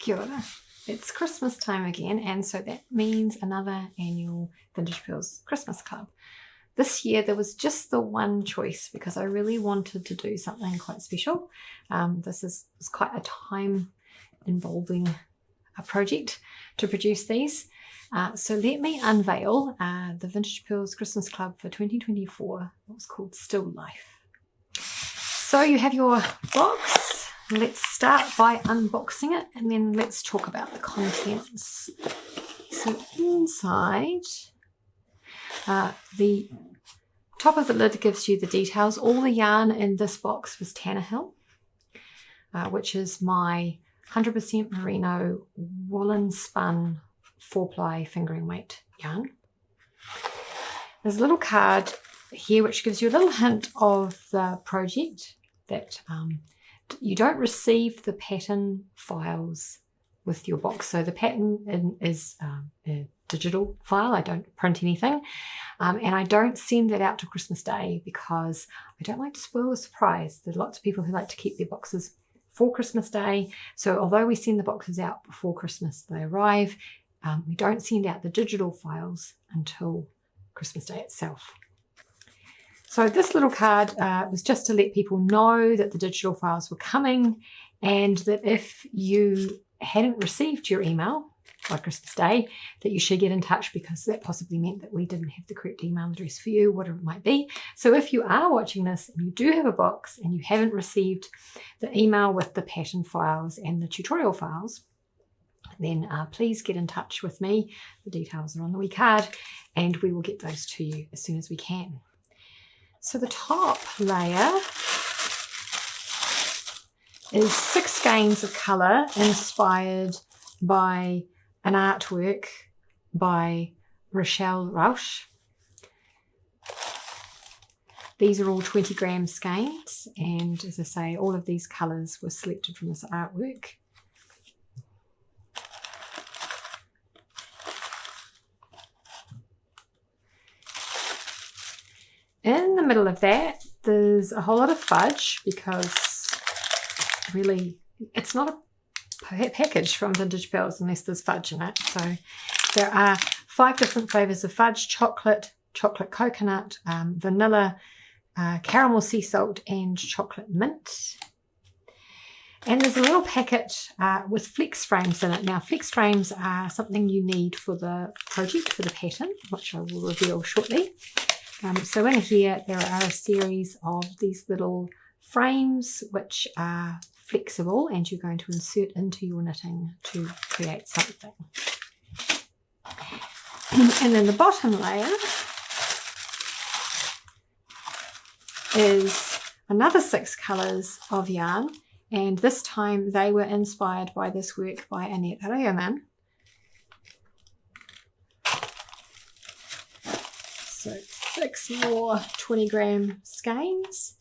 Kia ora. It's Christmas time again, and so that means another annual Vintage Purls Christmas Club. This year there was just the one choice because I really wanted to do something quite special. This is quite a time involving a project to produce these. So let me unveil the Vintage Purls Christmas Club for 2024. It was called Still Life. So you have your box. Let's start by unboxing it and then let's talk about the contents. So inside, the top of the lid gives you the details. All the yarn in this box was Tannehill, which is my 100% merino woolen spun 4-ply fingering weight yarn. There's a little card here which gives you a little hint of the project, that you don't receive the pattern files with your box. So the pattern is a digital file. I don't print anything, and I don't send that out to Christmas Day because I don't like to spoil the surprise. There's lots of people who like to keep their boxes for Christmas Day. So although we send the boxes out before Christmas, they arrive, we don't send out the digital files until Christmas Day itself. So this little card was just to let people know that the digital files were coming, and that if you hadn't received your email by Christmas Day, that you should get in touch, because that possibly meant that we didn't have the correct email address for you, whatever it might be. So if you are watching this and you do have a box and you haven't received the email with the pattern files and the tutorial files, then please get in touch with me. The details are on the wee card and we will get those to you as soon as we can. So the top layer is 6 skeins of colour inspired by an artwork by Rochelle Rausch. These are all 20 gram skeins, and as I say, all of these colours were selected from this artwork. In the middle of that, there's a whole lot of fudge, because really it's not a package from Vintage Purls unless there's fudge in it. So there are 5 different flavours of fudge: chocolate, chocolate coconut, vanilla, caramel sea salt and chocolate mint. And there's a little packet with flex frames in it. Now flex frames are something you need for the project, for the pattern, which I will reveal shortly. So in here there are a series of these little frames which are flexible, and you're going to insert into your knitting to create something. And then the bottom layer is another 6 colours of yarn, and this time they were inspired by this work by Annette Reumann. So 6 more 20 gram skeins,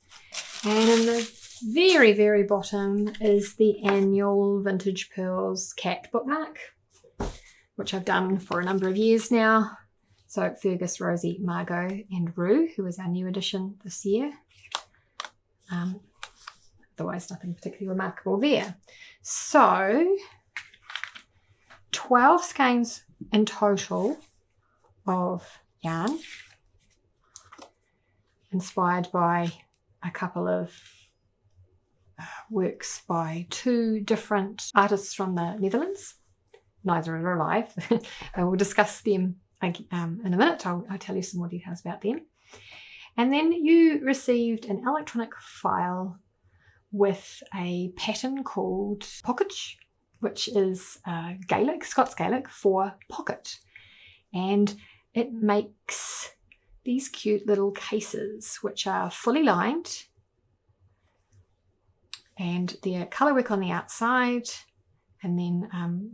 and in the very, very bottom is the annual Vintage Purls cat bookmark, which I've done for a number of years now. So Fergus, Rosie, Margot and Rue, who is our new addition this year. Otherwise nothing particularly remarkable there. So 12 skeins in total of yarn, inspired by a couple of works by 2 different artists from the Netherlands. Neither are alive. I will discuss them in a minute. I'll tell you some more details about them. And then you received an electronic file with a pattern called Pocket, which is Gaelic, Scots Gaelic for pocket. And it makes these cute little cases which are fully lined, and they're colourwork on the outside and then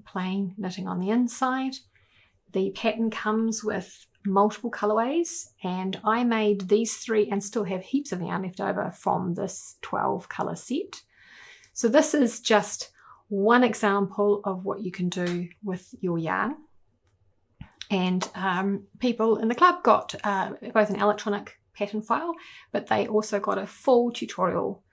plain knitting on the inside. The pattern comes with multiple colourways, and I made these 3 and still have heaps of yarn left over from this 12 colour set. So this is just one example of what you can do with your yarn. And people in the club got both an electronic pattern file, but they also got a full tutorial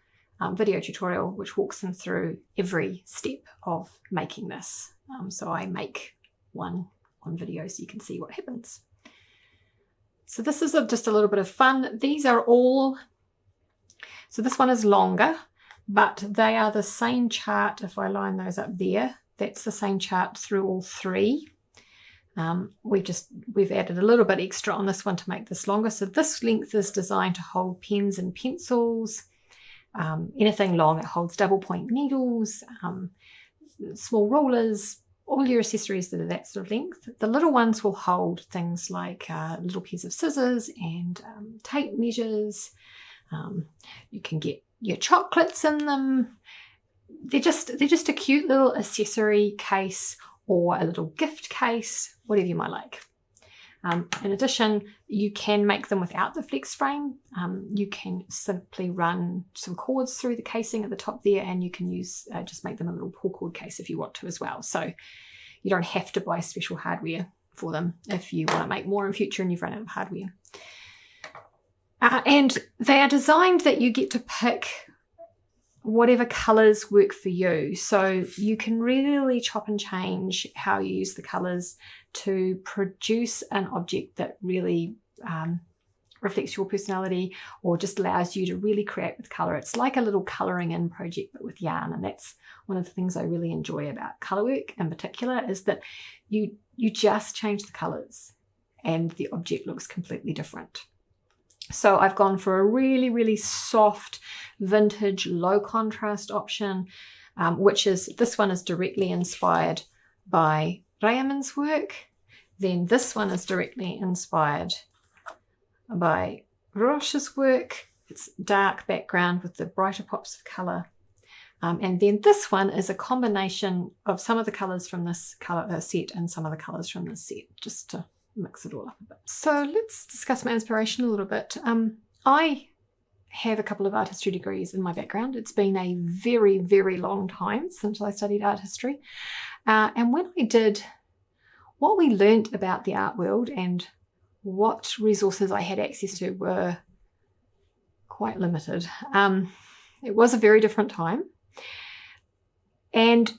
video tutorial which walks them through every step of making this. So I make one on video so you can see what happens. So this is just a little bit of fun. These are all, so this one is longer, but they are the same chart. If I line those up there, that's the same chart through all three. We've added a little bit extra on this one to make this longer. So this length is designed to hold pens and pencils, anything long. It holds double point needles, small rulers, all your accessories that are that sort of length. The little ones will hold things like little pairs of scissors and tape measures. You can get your chocolates in them. They're just a cute little accessory case or a little gift case, whatever you might like. In addition, you can make them without the flex frame. You can simply run some cords through the casing at the top there, and you can use just make them a little pull cord case if you want to as well. So you don't have to buy special hardware for them if you want to make more in future and you've run out of hardware. And they are designed that you get to pick whatever colours work for you. So you can really chop and change how you use the colours to produce an object that really reflects your personality or just allows you to really create with colour. It's like a little colouring in project but with yarn, and that's one of the things I really enjoy about colour work in particular, is that you just change the colours and the object looks completely different. So I've gone for a really, really soft, vintage, low contrast option, which is, this one is directly inspired by Raymond's work. Then this one is directly inspired by Roche's work. It's dark background with the brighter pops of colour. And then this one is a combination of some of the colours from this colour set and some of the colours from this set, just to mix it all up a bit. So let's discuss my inspiration a little bit. I have a couple of art history degrees in my background. It's been a very, very long time since I studied art history. And when I did, what we learnt about the art world and what resources I had access to were quite limited. It was a very different time. And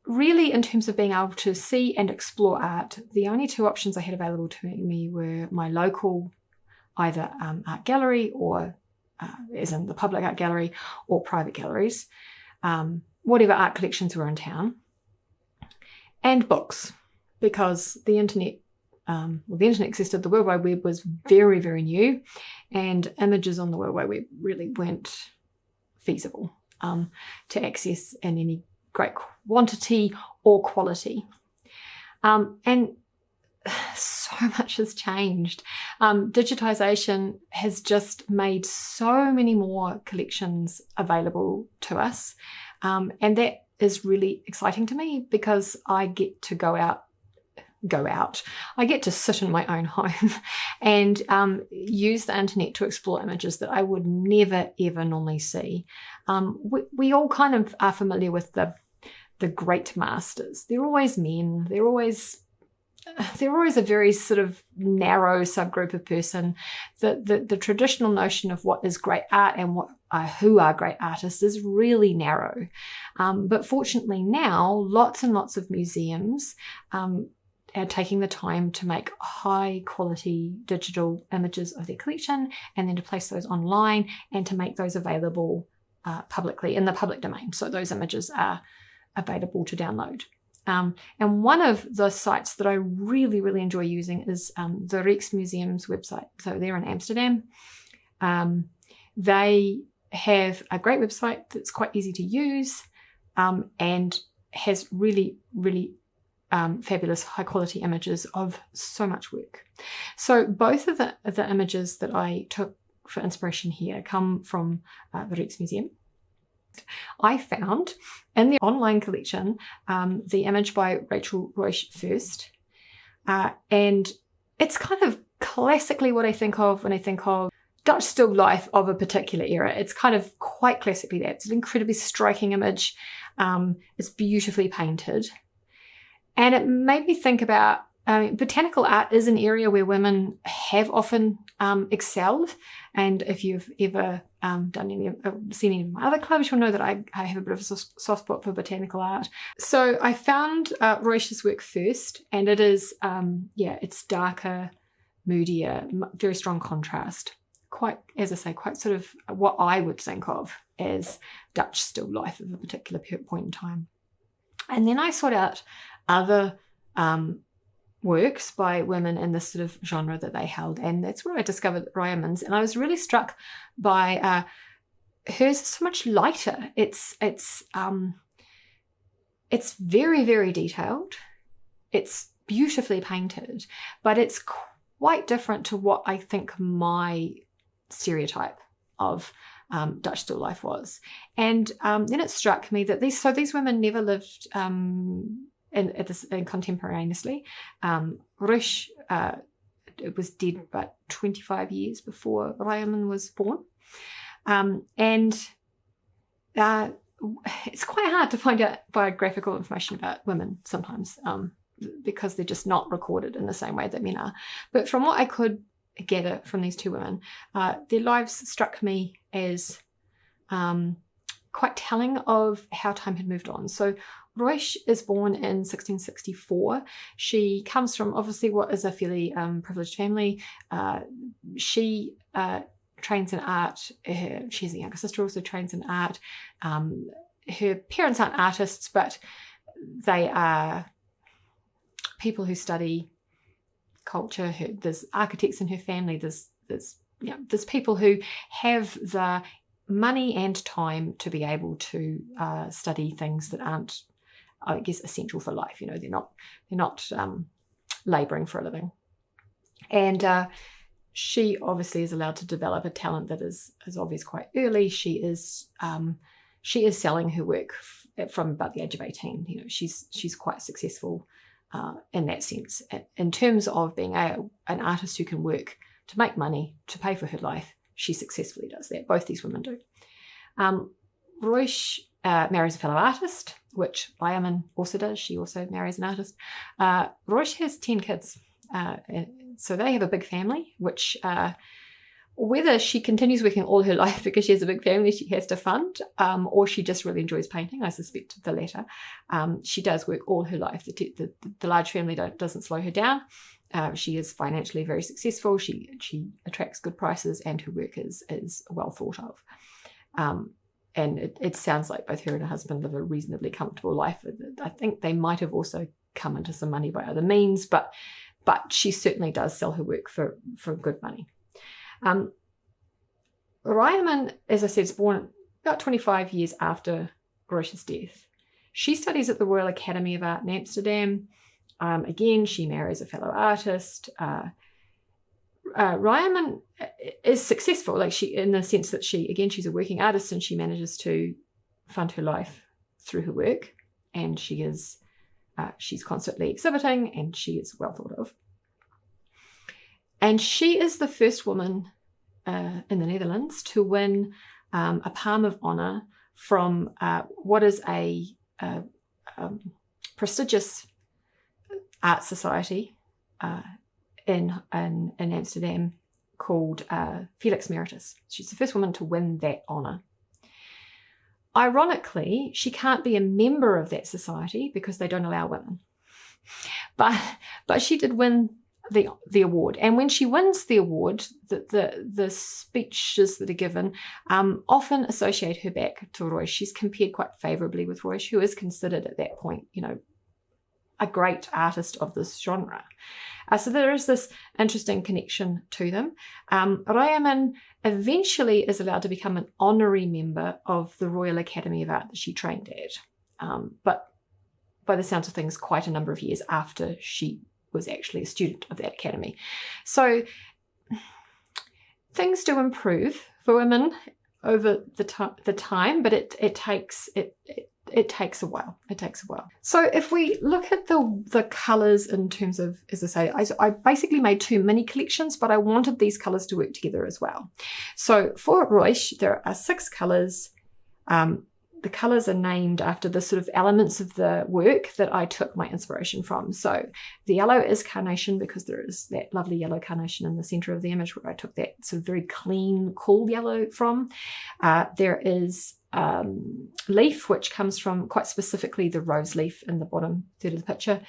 really, in terms of being able to see and explore art, the only two options I had available to me were my local, either art gallery or, as in the public art gallery, or private galleries, whatever art collections were in town, and books, because the internet, the internet existed, the World Wide Web was very, very new, and images on the World Wide Web really weren't feasible to access in any great quantity or quality. And so much has changed. Digitization has just made so many more collections available to us. And that is really exciting to me because I get to go out. I get to sit in my own home and use the internet to explore images that I would never, ever normally see. We all kind of are familiar with the great masters. They're always men. They're always a very sort of narrow subgroup of person. The traditional notion of what is great art and who are great artists is really narrow. But fortunately now, lots and lots of museums are taking the time to make high quality digital images of their collection and then to place those online and to make those available publicly in the public domain. So those images are available to download. And one of the sites that I really, really enjoy using is the Rijksmuseum's website. So they're in Amsterdam. They have a great website that's quite easy to use and has really, really fabulous high quality images of so much work. So both of the images that I took for inspiration here come from the Rijksmuseum. I found in the online collection the image by Rachel Roche first, and it's kind of classically what I think of when I think of Dutch still life of a particular era. It's kind of quite classically that. It's an incredibly striking image. It's beautifully painted. And it made me think about botanical art is an area where women have often excelled, and if you've ever seen any of my other clubs, you'll know that I have a bit of a soft spot for botanical art. So I found Royce's work first, and it is, it's darker, moodier, very strong contrast. Quite, as I say, quite sort of what I would think of as Dutch still life of a particular point in time. And then I sought out other works by women in this sort of genre that they held, and that's where I discovered Royamun's, and I was really struck by hers is so much lighter. It's very, very detailed. It's beautifully painted, but it's quite different to what I think my stereotype of Dutch still life was. And then it struck me that these women never lived contemporaneously. Royce was dead about 25 years before Royamun was born. And it's quite hard to find out biographical information about women sometimes, because they're just not recorded in the same way that men are. But from what I could gather from these two women, their lives struck me as quite telling of how time had moved on. So Royce is born in 1664. She comes from obviously what is a fairly privileged family. She trains in art. She has a younger sister, also trains in art. Her parents aren't artists, but they are people who study culture. There's architects in her family. There's people who have the money and time to be able to study things that aren't, I guess, essential for life. You know, they're not labouring for a living. And she obviously is allowed to develop a talent that is obvious quite early. She is selling her work from about the age of 18. You know, she's quite successful in that sense. In terms of being an artist who can work to make money, to pay for her life, she successfully does that. Both these women do. Royce marries a fellow artist, which Royamun also does. She also marries an artist. Royce has 10 kids. So they have a big family, which whether she continues working all her life because she has a big family she has to fund, or she just really enjoys painting, I suspect the latter. She does work all her life. The large family doesn't slow her down. She is financially very successful. She attracts good prices, and her work is well thought of. And it sounds like both her and her husband live a reasonably comfortable life. I think they might have also come into some money by other means, but she certainly does sell her work for good money. Royamun, as I said, is born about 25 years after Royce's death. She studies at the Royal Academy of Art in Amsterdam. Again, she marries a fellow artist. Royamun is successful, in the sense that she's a working artist, and she manages to fund her life through her work, and she's constantly exhibiting, and she is well thought of. And she is the first woman in the Netherlands to win a Palm of Honour from what is a prestigious art society in Amsterdam called Felix Meritus. She's the first woman to win that honour. Ironically, she can't be a member of that society because they don't allow women. But she did win the award, and when she wins the award, the speeches that are given often associate her back to Royce. She's compared quite favourably with Royce, who is considered at that point, a great artist of this genre. So there is this interesting connection to them. Royamun eventually is allowed to become an honorary member of the Royal Academy of Art that she trained at, but by the sounds of things, quite a number of years after she was actually a student of that academy. So things do improve for women over the time, but it takes a while. It takes a while. So if we look at the colours in terms of, as I say, I basically made 2 mini collections, but I wanted these colours to work together as well. So for Royce, there are 6 colours. the colours are named after the sort of elements of the work that I took my inspiration from. So the yellow is carnation, because there is that lovely yellow carnation in the centre of the image where I took that sort of very clean, cool yellow from. There is leaf, which comes from quite specifically the rose leaf in the bottom third of the picture.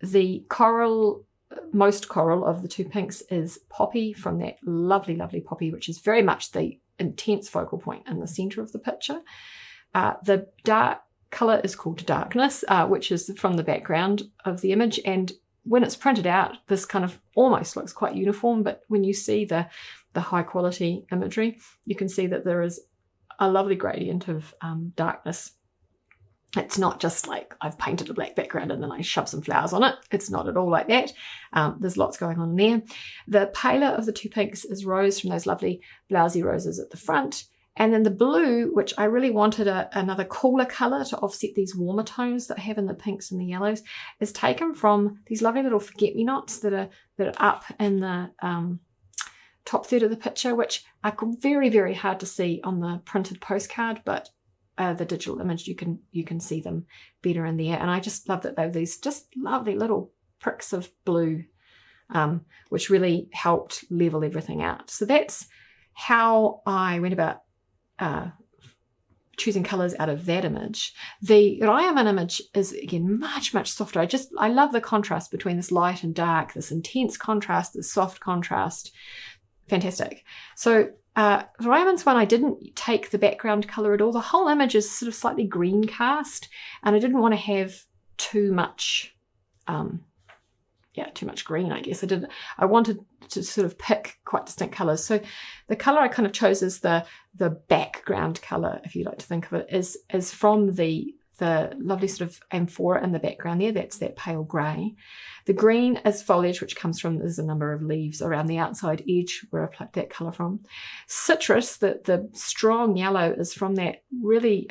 The coral, most coral of the two pinks, is poppy, from that lovely, lovely poppy, which is very much the intense focal point in the centre of the picture. The dark colour is called darkness, which is from the background of the image. And when it's printed out, this kind of almost looks quite uniform, but when you see the high quality imagery, you can see that there is a lovely gradient of darkness. It's not just like I've painted a black background and then I shove some flowers on it. It's not at all like that. There's lots going on there. The paler of the two pinks is rose, from those lovely blousy roses at the front. And then the blue, which I really wanted another cooler colour to offset these warmer tones that I have in the pinks and the yellows, is taken from these lovely little forget-me-nots that are up in the top third of the picture, which are very, very hard to see on the printed postcard, but the digital image, you can see them better in there. And I just love that they were these just lovely little pricks of blue, which really helped level everything out. So that's how I went about choosing colours out of that image. The Ravelry image is, again, much, much softer. I love the contrast between this light and dark, this intense contrast, this soft contrast. Fantastic. So Ravelry's one, I didn't take the background colour at all. The whole image is sort of slightly green cast, and I didn't want to have too much green, I guess. I wanted to sort of pick quite distinct colours. So the colour I kind of chose as the background colour, if you like to think of it, is from the lovely sort of amphora in the background there. That's that pale grey. The green is foliage, which comes from, there's a number of leaves around the outside edge where I plucked that colour from. Citrus, the strong yellow, is from that really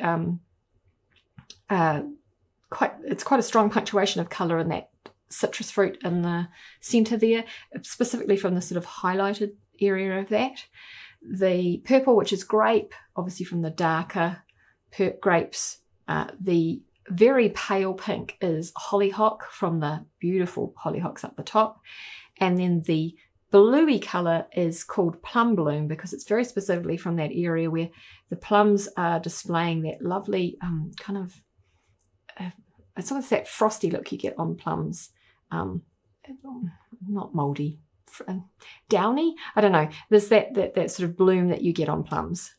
it's quite a strong punctuation of colour in that citrus fruit in the centre there, specifically from the sort of highlighted area of that. The purple, which is grape, obviously from the darker grapes. The very pale pink is hollyhock, from the beautiful hollyhocks up the top. And then the bluey colour is called plum bloom, because it's very specifically from that area where the plums are displaying that lovely kind of, it's sort of that frosty look you get on plums. Not mouldy, downy, I don't know. There's that sort of bloom that you get on plums,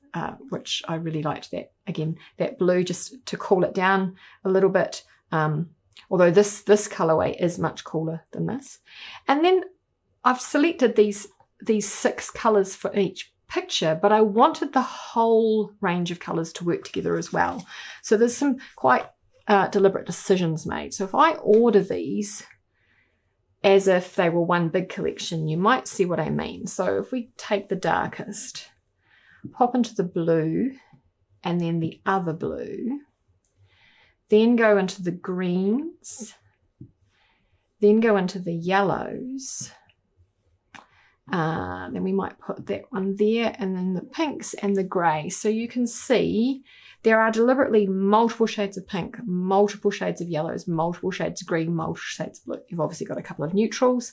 which I really liked. That, again, that blue, just to cool it down a little bit, although this colourway is much cooler than this. And then I've selected these 6 colours for each picture, but I wanted the whole range of colours to work together as well. So there's some quite deliberate decisions made. So if I order these as if they were one big collection, you might see what I mean. So if we take the darkest, pop into the blue, and then the other blue, then go into the greens, then go into the yellows, then we might put that one there, and then the pinks and the grey. So you can see there are deliberately multiple shades of pink, multiple shades of yellows, multiple shades of green, multiple shades of blue. You've obviously got a couple of neutrals,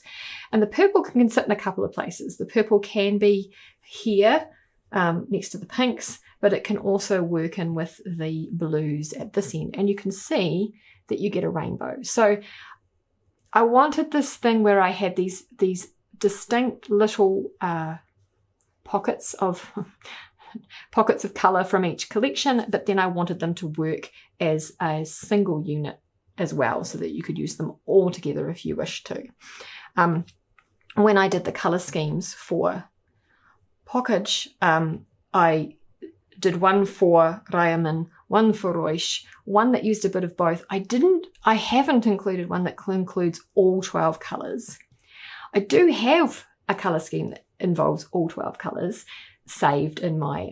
and the purple can sit in a couple of places. The purple can be here next to the pinks, but it can also work in with the blues at this end, and you can see that you get a rainbow. So I wanted this thing where I had these distinct little pockets of colour from each collection, but then I wanted them to work as a single unit as well, so that you could use them all together if you wish to. When I did the colour schemes for Pockage, I did one for Ravelry, one for Reusch, one that used a bit of both. I haven't included one that includes all 12 colours. I do have a colour scheme that involves all 12 colours saved in my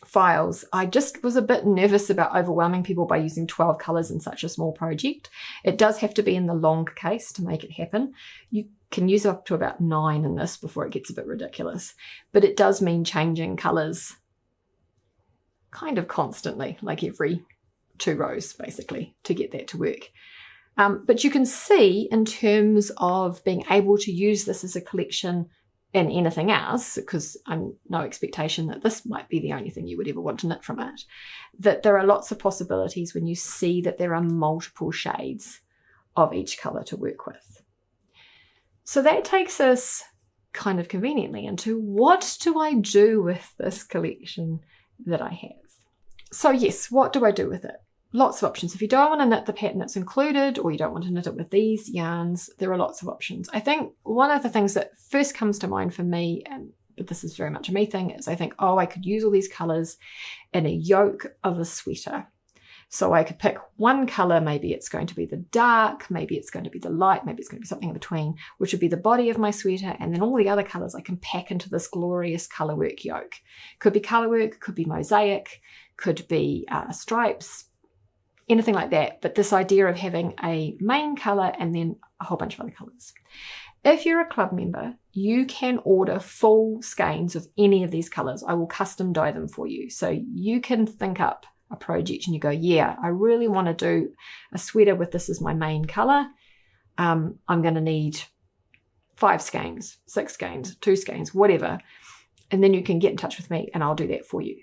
files. I just was a bit nervous about overwhelming people by using 12 colours in such a small project. It does have to be in the long case to make it happen. You can use up to about 9 in this before it gets a bit ridiculous, but it does mean changing colours kind of constantly, like every 2 rows basically, to get that to work. But you can see in terms of being able to use this as a collection in anything else, because I'm no expectation that this might be the only thing you would ever want to knit from it, that there are lots of possibilities when you see that there are multiple shades of each colour to work with. So that takes us kind of conveniently into, what do I do with this collection that I have? So yes, what do I do with it? Lots of options. If you don't want to knit the pattern that's included, or you don't want to knit it with these yarns, there are lots of options. I think one of the things that first comes to mind for me, and this is very much a me thing, is I think, oh, I could use all these colours in a yoke of a sweater. So I could pick one colour, maybe it's going to be the dark, maybe it's going to be the light, maybe it's going to be something in between, which would be the body of my sweater, and then all the other colours I can pack into this glorious colourwork yoke. Could be colourwork, could be mosaic, could be stripes, anything like that. But this idea of having a main colour and then a whole bunch of other colours. If you're a club member, you can order full skeins of any of these colours. I will custom dye them for you. So you can think up a project and you go, yeah, I really want to do a sweater with this as my main colour. I'm going to need 5 skeins, 6 skeins, 2 skeins, whatever. And then you can get in touch with me and I'll do that for you.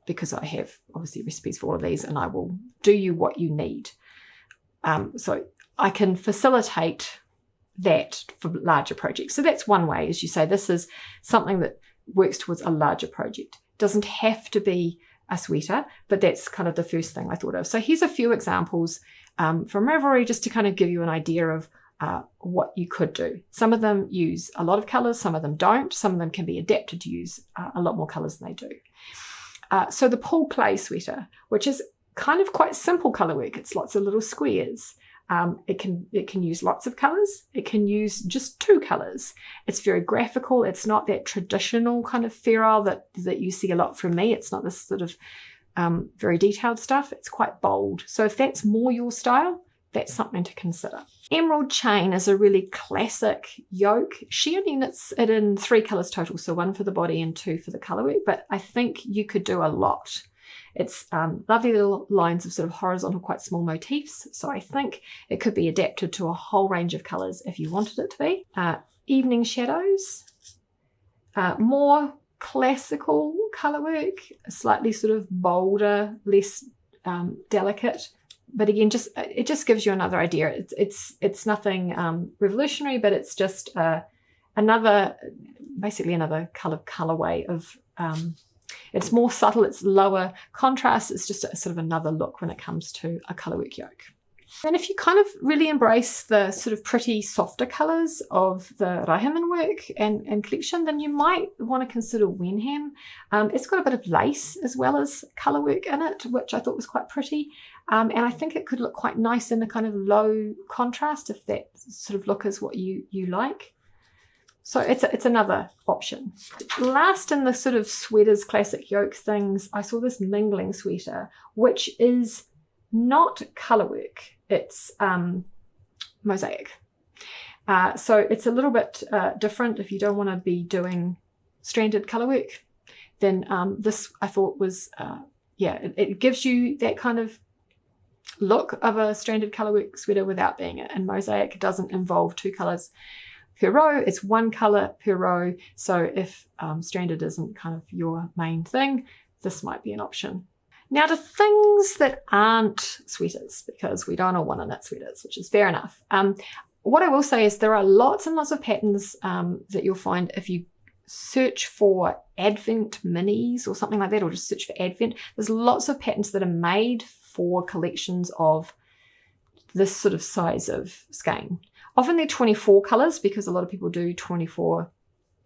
Because I have obviously recipes for all of these, and I will do you what you need. So I can facilitate that for larger projects. So that's one way, as you say, this is something that works towards a larger project. It doesn't have to be a sweater, but that's kind of the first thing I thought of. So here's a few examples from Ravelry, just to kind of give you an idea of what you could do. Some of them use a lot of colours, some of them don't. Some of them can be adapted to use a lot more colours than they do. So the Pool Clay sweater, which is kind of quite simple colour work. It's lots of little squares. It can use lots of colours. It can use just 2 colours. It's very graphical. It's not that traditional kind of ferrule that you see a lot from me. It's not this sort of very detailed stuff. It's quite bold. So if that's more your style, that's something to consider. Emerald Chain is a really classic yoke. She only knits it in 3 colours total, so 1 for the body and 2 for the colourwork, but I think you could do a lot. It's lovely little lines of sort of horizontal, quite small motifs, so I think it could be adapted to a whole range of colours if you wanted it to be. Evening Shadows, more classical colourwork, slightly sort of bolder, less delicate. But again, it just gives you another idea. It's nothing revolutionary, but it's just basically another colorway of. It's more subtle. It's lower contrast. It's just a sort of another look when it comes to a colourwork yoke. And if you kind of really embrace the sort of pretty softer colours of the Rahiman work and collection, then you might want to consider Wenham. It's got a bit of lace as well as colourwork in it, which I thought was quite pretty. And I think it could look quite nice in the kind of low contrast if that sort of look is what you like. So it's another option. Last in the sort of sweaters, classic yoke things, I saw this mingling sweater, which is not colourwork. It's mosaic. So it's a little bit different. If you don't want to be doing stranded colourwork, then this I thought was, it gives you that kind of look of a stranded colourwork sweater without being it. And mosaic doesn't involve 2 colours per row. It's 1 colour per row. So if stranded isn't kind of your main thing, this might be an option. Now to things that aren't sweaters, because we don't all want to knit sweaters, which is fair enough. What I will say is there are lots and lots of patterns that you'll find if you search for Advent minis or something like that, or just search for Advent. There's lots of patterns that are made for collections of this sort of size of skein. Often they're 24 colours because a lot of people do 24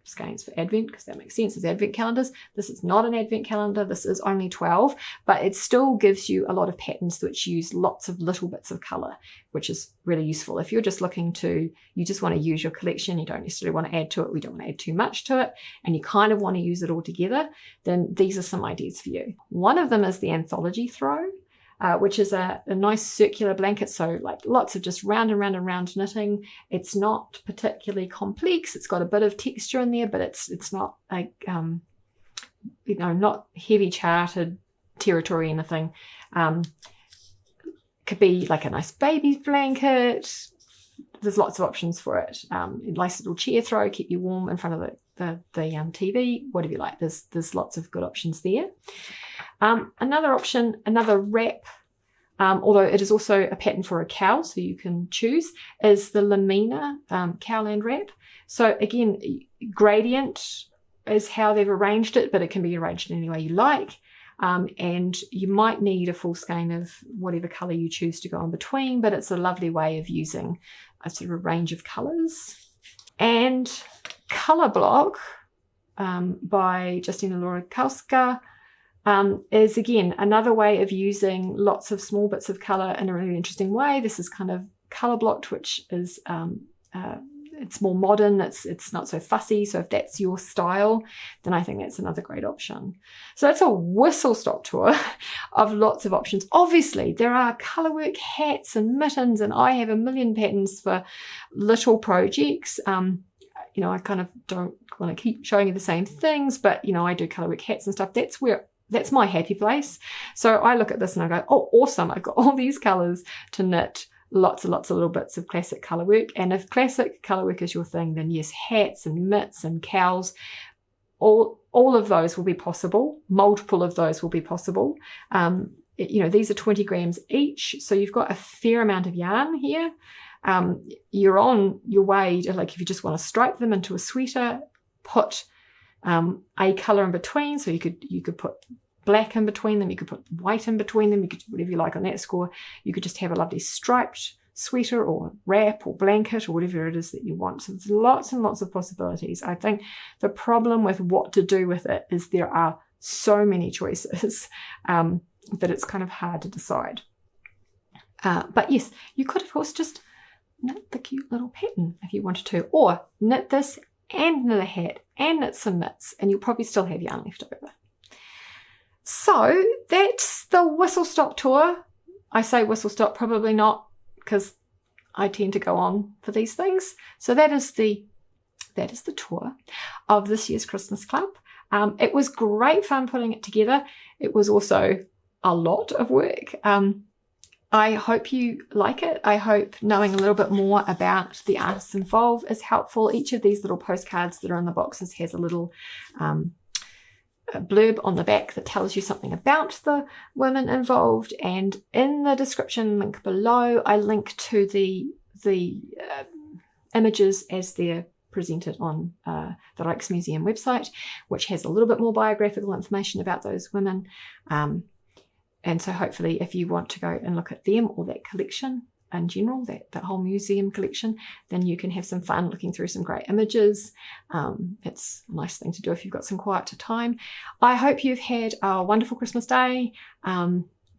skeins for Advent because that makes sense as Advent calendars. This is not an Advent calendar. This is only 12, but it still gives you a lot of patterns which use lots of little bits of colour, which is really useful. If you're just looking to, you just want to use your collection, you don't necessarily want to add to it, we don't want to add too much to it, and you kind of want to use it all together, then these are some ideas for you. One of them is the Anthology Throw, which is a nice circular blanket, so like lots of just round and round and round knitting. It's not particularly complex. It's got a bit of texture in there, but it's not like not heavy charted territory, anything. Could be like a nice baby blanket. There's lots of options for it. Nice little chair throw, keep you warm in front of the TV, whatever you like. There's lots of good options there. Another option, another wrap, although it is also a pattern for a cowl, so you can choose, is the Lamina Cowland wrap. So again, gradient is how they've arranged it, but it can be arranged in any way you like. And you might need a full skein of whatever colour you choose to go in between, but it's a lovely way of using a sort of range of colours. And Colour Block by Justina Laura Kauska is again another way of using lots of small bits of colour in a really interesting way. This is kind of colour blocked, which is it's more modern, it's not so fussy. So if that's your style, then I think that's another great option. So that's a whistle stop tour of lots of options. Obviously, there are colourwork hats and mittens, and I have a million patterns for little projects. You know, I kind of don't want to keep showing you the same things, but you know, I do colourwork hats and stuff. That's my happy place. So I look at this and I go, oh, awesome, I've got all these colours to knit. Lots and lots of little bits of classic colourwork. And if classic colourwork is your thing, then yes, hats and mitts and cowls, all of those will be possible. Multiple of those will be possible. You know, these are 20 grams each, so you've got a fair amount of yarn here. You're on your way to, like, if you just want to stripe them into a sweater, put a colour in between. So you could put black in between them, you could put white in between them, you could do whatever you like on that score. You could just have a lovely striped sweater or wrap or blanket or whatever it is that you want. So there's lots and lots of possibilities. I think the problem with what to do with it is there are so many choices that it's kind of hard to decide. But yes, you could of course just knit the cute little pattern if you wanted to, or knit this and knit a hat and knit some mitts, and you'll probably still have yarn left over. So that's the whistle stop tour. I say whistle stop, probably not, because I tend to go on for these things. So that is the tour of this year's Christmas Club. It was great fun putting it together. It was also a lot of work. I hope you like it. I hope knowing a little bit more about the artists involved is helpful. Each of these little postcards that are in the boxes has a little a blurb on the back that tells you something about the women involved, and in the description link below I link to the images as they're presented on the Rijksmuseum website, which has a little bit more biographical information about those women, and so hopefully if you want to go and look at them or that collection in general, that whole museum collection, then you can have some fun looking through some great images. It's a nice thing to do if you've got some quiet time. I hope you've had a wonderful Christmas day.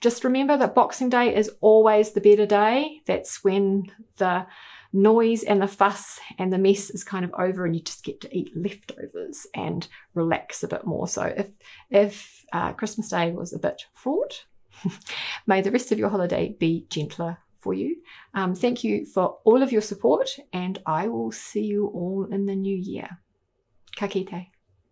Just remember that Boxing Day is always the better day. That's when the noise and the fuss and the mess is kind of over and you just get to eat leftovers and relax a bit more. So if Christmas Day was a bit fraught, may the rest of your holiday be gentler for you. Thank you for all of your support, and I will see you all in the new year. Ka kite.